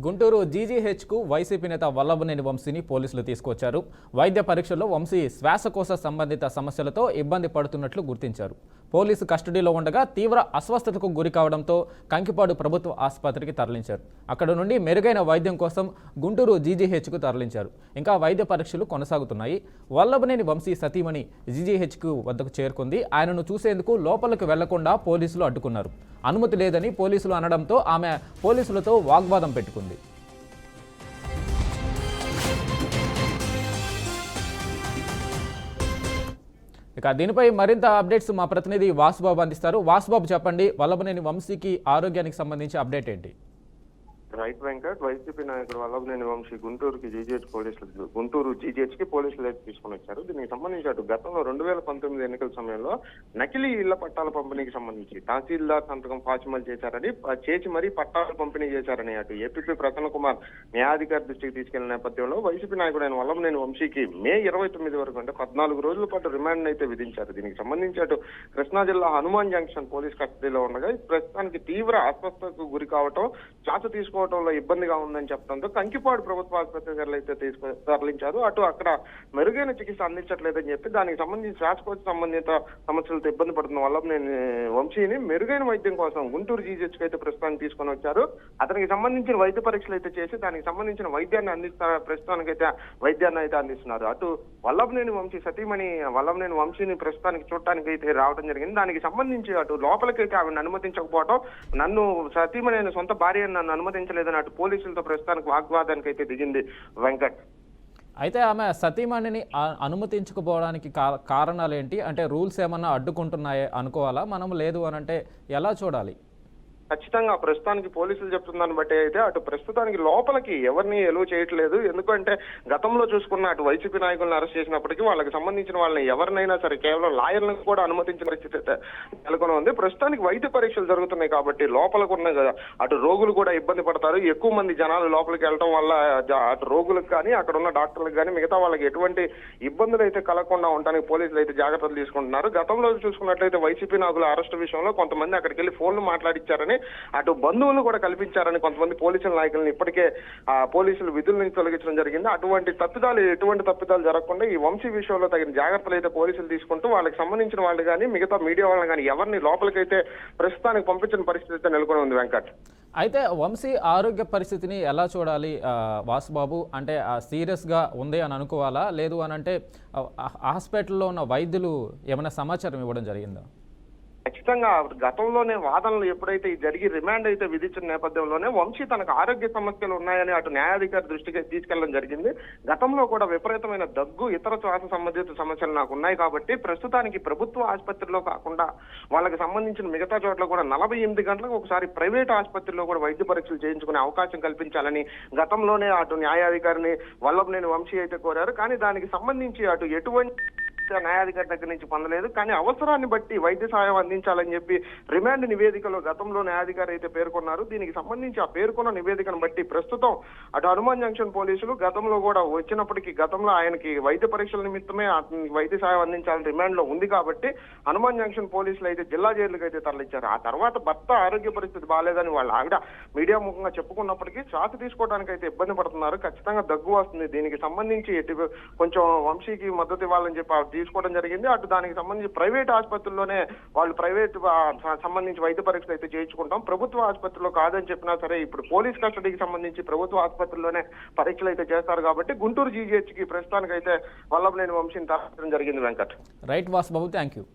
Guntur జీజీహెచ్కు YCP నేత వల్లభనేని వంశీని పోలీసులు తీసుకొచ్చారు. వైద్య పరీక్షల్లో వంశీ శ్వాసకోశ సంబంధిత సమస్యలతో ఇబ్బంది పడుతున్నట్లు గుర్తించారు. పోలీసు కస్టడీలో ఉండగా తీవ్ర అస్వస్థతకు గురి కావడంతో కంకిపాడు ప్రభుత్వ ఆసుపత్రికి తరలించారు. అక్కడ నుండి మెరుగైన వైద్యం కోసం గుంటూరు జీజీహెచ్కు తరలించారు. ఇంకా వైద్య పరీక్షలు కొనసాగుతున్నాయి. వల్లభనేని వంశీ సతీమణి జీజీహెచ్కు వద్దకు చేరుకుంది. ఆయనను చూసేందుకు లోపలికి వెళ్లకుండా పోలీసులు అడ్డుకున్నారు. అనుమతి లేదని పోలీసులు అనడంతో ఆమె పోలీసులతో వాగ్వాదం పెట్టుకుంది. ఇక దీనిపై మరింత అప్డేట్స్ మా ప్రతినిధి వాసుబాబు అందిస్తారు. వాసుబాబు, చెప్పండి, వల్లభనేని వంశీకి ఆరోగ్యానికి సంబంధించి అప్డేట్ ఏంటి? రైట్ వెంకట్, వైసీపీ నాయకుడు వల్లభనేని వంశీ గుంటూరు జీజీహెచ్ కి పోలీసులు తీసుకుని వచ్చారు. దీనికి సంబంధించి అటు గతంలో 2019 ఎన్నికల సమయంలో నకిలీ ఇళ్ల పట్టాల పంపిణీకి సంబంధించి తహసీల్దార్ సంతకం పాచిమల్ చేసి మరీ పట్టాలు పంపిణీ చేశారని అటు ఏపీపీ ప్రసన్న కుమార్ న్యాయాధికారి దృష్టికి తీసుకెళ్లిన నేపథ్యంలో వైసీపీ నాయకుడైన వల్లభనేని వంశీకి మే 29 వరకు అంటే 14 రోజుల పాటు రిమాండ్ అయితే విధించారు. దీనికి సంబంధించి అటు కృష్ణా జిల్లా హనుమాన్ జంక్షన్ పోలీస్ కస్టడీలో ఉండగా ప్రస్తుతానికి తీవ్ర అస్వస్థతకు గురి కావటం, శ్వాస తీసుకోవడంలో ఇబ్బందిగా ఉందని చెప్పడంతో కంకిపాడు ప్రభుత్వ ఆసుపత్రికి అయితే తరలించారు. అటు అక్కడ మెరుగైన చికిత్స అందించట్లేదని చెప్పి దానికి సంబంధించి శ్వాసకోశ సంబంధిత సమస్యలతో ఇబ్బంది పడుతున్న వల్లభనేని వంశీని మెరుగైన వైద్యం కోసం గుంటూరు జీజీహెచ్ కి అయితే ప్రస్తుతానికి తీసుకొని వచ్చారు. అతనికి సంబంధించిన వైద్య పరీక్షలు అయితే చేసి దానికి సంబంధించిన ప్రస్తుతానికైతే వైద్యాన్ని అయితే అందిస్తున్నారు. అటు వల్లభనేని వంశీ సతీమణి వల్లభనేని వంశీని ప్రస్తుతానికి చూడటానికి అయితే రావడం జరిగింది. దానికి సంబంధించి అటు లోపలికైతే ఆవిడని అనుమతించకపోవడం, నన్ను సతీమణి సొంత భార్యను నన్ను అనుమతించలేదని అటు పోలీసులతో ప్రస్తుతానికి వాగ్వాదానికి అయితే దిగింది వెంకట్. అయితే ఆమె సతీమణిని అనుమతించకపోవడానికి కారణాలు ఏంటి? అంటే రూల్స్ ఏమన్నా అడ్డుకుంటున్నాయే అనుకోవాలా మనం? లేదు అని అంటే ఎలా చూడాలి? ఖచ్చితంగా ప్రస్తుతానికి పోలీసులు చెప్తుందాన్ని బట్టి అయితే అటు ప్రస్తుతానికి లోపలికి ఎవరిని ఎలువ చేయట్లేదు. ఎందుకంటే గతంలో చూసుకున్న అటు వైసీపీ నాయకులను అరెస్ట్ చేసినప్పటికీ వాళ్ళకి సంబంధించిన వాళ్ళని ఎవరినైనా సరే కేవలం లాయర్లను కూడా అనుమతించిన పరిస్థితి అయితే నెలకొని ఉంది. ప్రస్తుతానికి వైద్య పరీక్షలు జరుగుతున్నాయి కాబట్టి లోపలకు ఉన్న అటు రోగులు కూడా ఇబ్బంది పడతారు. ఎక్కువ మంది జనాలు లోపలికి వెళ్ళడం వల్ల అటు రోగులకు కానీ అక్కడ ఉన్న డాక్టర్లకు కానీ మిగతా వాళ్ళకి ఎటువంటి ఇబ్బందులు అయితే కలగకుండా ఉండడానికి పోలీసులు అయితే జాగ్రత్తలు తీసుకుంటున్నారు. గతంలో చూసుకున్నట్లయితే వైసీపీ నాయకుల అరెస్టు విషయంలో కొంతమంది అక్కడికి వెళ్ళి ఫోన్లు మాట్లాడించారని, అటు బంధువులు కూడా కల్పించారని కొంతమంది పోలీసుల నాయకులను ఇప్పటికే పోలీసులు విధుల నుంచి తొలగించడం జరిగింది. ఎటువంటి తప్పిదాలు జరగకుండా ఈ వంశీ విషయంలో తగిన జాగ్రత్తలు అయితే పోలీసులు తీసుకుంటూ వాళ్ళకి సంబంధించిన వాళ్ళు కానీ మిగతా మీడియా వాళ్ళని కానీ ఎవరిని లోపలికైతే ప్రస్తుతానికి పంపించిన పరిస్థితి అయితే నెలకొని ఉంది వెంకట్. అయితే వంశీ ఆరోగ్య పరిస్థితిని ఎలా చూడాలి వాసుబాబు? అంటే సీరియస్గా ఉంది అని అనుకోవాలా? లేదు అని అంటే హాస్పిటల్లో ఉన్న వైద్యులు ఏమైనా సమాచారం ఇవ్వడం జరిగిందా? ఖచ్చితంగా గతంలోనే వాదనలు ఎప్పుడైతే జరిగి రిమాండ్ అయితే విధించిన నేపథ్యంలోనే వంశీ తనకు ఆరోగ్య సమస్యలు ఉన్నాయని అటు న్యాయాధికారి దృష్టికి తీసుకెళ్లడం జరిగింది. గతంలో కూడా విపరీతమైన దగ్గు, ఇతర శ్వాస సంబంధిత సమస్యలు నాకు ఉన్నాయి కాబట్టి ప్రస్తుతానికి ప్రభుత్వ ఆసుపత్రిలో కాకుండా వాళ్ళకి సంబంధించిన మిగతా చోట్ల కూడా 48 గంటలకు ఒకసారి ప్రైవేట్ ఆసుపత్రిలో కూడా వైద్య పరీక్షలు చేయించుకునే అవకాశం కల్పించాలని గతంలోనే అటు న్యాయాధికారిని వల్లభనేని వంశీ అయితే కోరారు. కానీ దానికి సంబంధించి అటు ఎటువంటి న్యాయాధికారి దగ్గర నుంచి పొందలేదు. కానీ అవసరాన్ని బట్టి వైద్య సహాయం అందించాలని చెప్పి రిమాండ్ నివేదికలో గతంలో న్యాయాధికారి అయితే పేర్కొన్నారు. దీనికి సంబంధించి ఆ పేర్కొన్న నివేదికను బట్టి ప్రస్తుతం అటు హనుమాన్ జంక్షన్ పోలీసులు గతంలో కూడా వచ్చినప్పటికీ గతంలో ఆయనకి వైద్య పరీక్షల నిమిత్తమే వైద్య సహాయం అందించాలని రిమాండ్ లో ఉంది కాబట్టి హనుమాన్ జంక్షన్ పోలీసులు అయితే జిల్లా జైలుకి అయితే తరలించారు. ఆ తర్వాత భర్త ఆరోగ్య పరిస్థితి బాగాలేదని వాళ్ళ ఆవిడ మీడియా ముఖంగా చెప్పుకున్నప్పటికీ శ్వాస తీసుకోవడానికి అయితే ఇబ్బంది పడుతున్నారు. ఖచ్చితంగా దగ్గు వస్తుంది. దీనికి సంబంధించి కొంచెం వంశీకి మద్దతు ఇవ్వాలని చెప్పి తీసుకోవడం జరిగింది. అటు దానికి సంబంధించి ప్రైవేట్ ఆసుపత్రుల్లోనే వాళ్ళు ప్రైవేట్ సంబంధించి వైద్య పరీక్షలు అయితే చేయించుకుంటాం, ప్రభుత్వ ఆసుపత్రిలో కాదని చెప్పినా సరే ఇప్పుడు పోలీస్ కస్టడీకి సంబంధించి ప్రభుత్వ ఆసుపత్రుల్లోనే పరీక్షలు అయితే చేస్తారు కాబట్టి గుంటూరు జీజీహెచ్ కి ప్రస్తుతానికి అయితే వల్లభనేని వంశీని తరలించడం జరిగింది Venkat. Right Vasubabu, thank you.